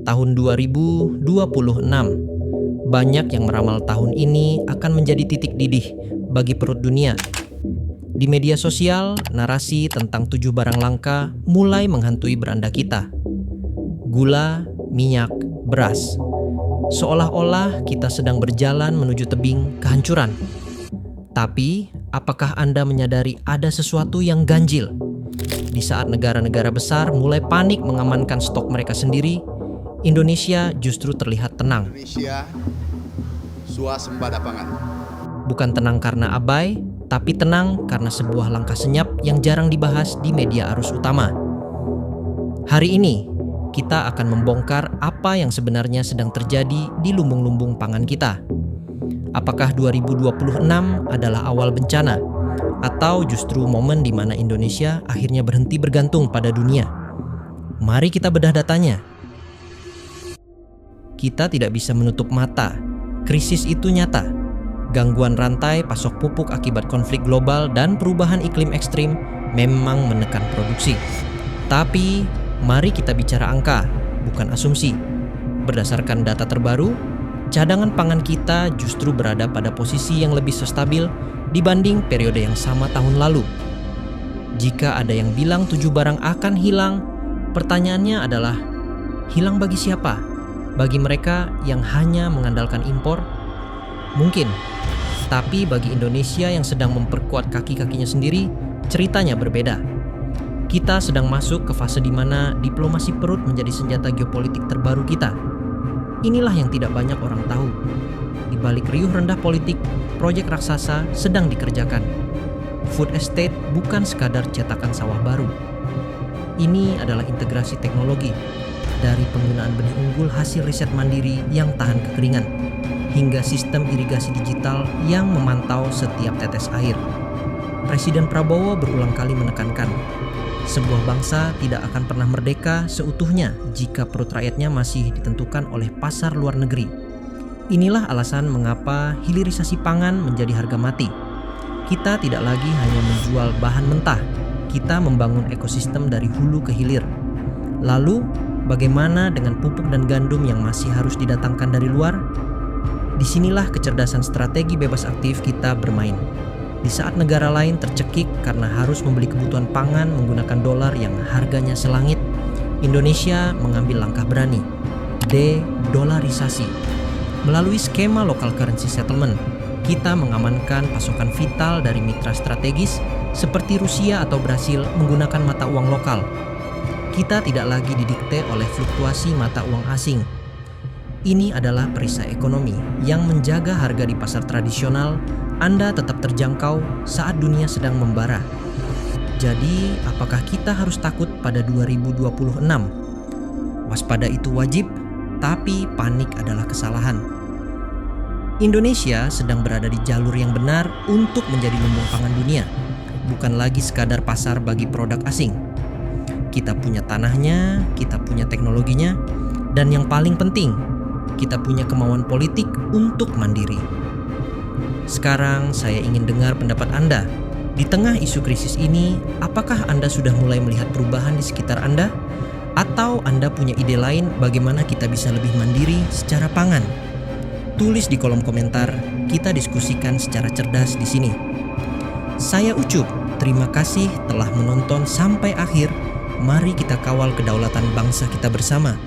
tahun 2026. Banyak yang meramal tahun ini akan menjadi titik didih bagi perut dunia. Di media sosial, narasi tentang 7 barang langka mulai menghantui beranda kita. Gula, minyak, beras. Seolah-olah kita sedang berjalan menuju tebing kehancuran. Tapi, apakah Anda menyadari ada sesuatu yang ganjil? Di saat negara-negara besar mulai panik mengamankan stok mereka sendiri, Indonesia justru terlihat tenang. Indonesia swasembada pangan. Bukan tenang karena abai, tapi tenang karena sebuah langkah senyap yang jarang dibahas di media arus utama. Hari ini, kita akan membongkar apa yang sebenarnya sedang terjadi di lumbung-lumbung pangan kita. Apakah 2026 adalah awal bencana, atau justru momen di mana Indonesia akhirnya berhenti bergantung pada dunia? Mari kita bedah datanya. Kita tidak bisa menutup mata. Krisis itu nyata. Gangguan rantai pasok pupuk akibat konflik global dan perubahan iklim ekstrim memang menekan produksi. Tapi, mari kita bicara angka, bukan asumsi. Berdasarkan data terbaru, cadangan pangan kita justru berada pada posisi yang lebih stabil dibanding periode yang sama tahun lalu. Jika ada yang bilang 7 barang akan hilang, pertanyaannya adalah, hilang bagi siapa? Bagi mereka yang hanya mengandalkan impor? Mungkin. Tapi bagi Indonesia yang sedang memperkuat kaki-kakinya sendiri, ceritanya berbeda. Kita sedang masuk ke fase di mana diplomasi perut menjadi senjata geopolitik terbaru kita. Inilah yang tidak banyak orang tahu. Di balik riuh rendah politik, proyek raksasa sedang dikerjakan. Food estate bukan sekadar cetakan sawah baru. Ini adalah integrasi teknologi. Dari penggunaan benih unggul hasil riset mandiri yang tahan kekeringan, hingga sistem irigasi digital yang memantau setiap tetes air. Presiden Prabowo berulang kali menekankan, sebuah bangsa tidak akan pernah merdeka seutuhnya jika perut rakyatnya masih ditentukan oleh pasar luar negeri. Inilah alasan mengapa hilirisasi pangan menjadi harga mati. Kita tidak lagi hanya menjual bahan mentah, kita membangun ekosistem dari hulu ke hilir. Lalu, bagaimana dengan pupuk dan gandum yang masih harus didatangkan dari luar? Disinilah kecerdasan strategi bebas aktif kita bermain. Di saat negara lain tercekik karena harus membeli kebutuhan pangan menggunakan dolar yang harganya selangit, Indonesia mengambil langkah berani, de-dolarisasi. Melalui skema local currency settlement, kita mengamankan pasokan vital dari mitra strategis seperti Rusia atau Brasil menggunakan mata uang lokal. Kita tidak lagi didikte oleh fluktuasi mata uang asing. Ini adalah perisai ekonomi yang menjaga harga di pasar tradisional Anda tetap terjangkau saat dunia sedang membara. Jadi, apakah kita harus takut pada 2026? Waspada itu wajib, tapi panik adalah kesalahan. Indonesia sedang berada di jalur yang benar untuk menjadi lumbung pangan dunia, bukan lagi sekadar pasar bagi produk asing. Kita punya tanahnya, kita punya teknologinya, dan yang paling penting, kita punya kemauan politik untuk mandiri. Sekarang saya ingin dengar pendapat Anda. Di tengah isu krisis ini, apakah Anda sudah mulai melihat perubahan di sekitar Anda? Atau Anda punya ide lain bagaimana kita bisa lebih mandiri secara pangan? Tulis di kolom komentar, kita diskusikan secara cerdas di sini. Saya Ucup, terima kasih telah menonton sampai akhir. Mari kita kawal kedaulatan bangsa kita bersama.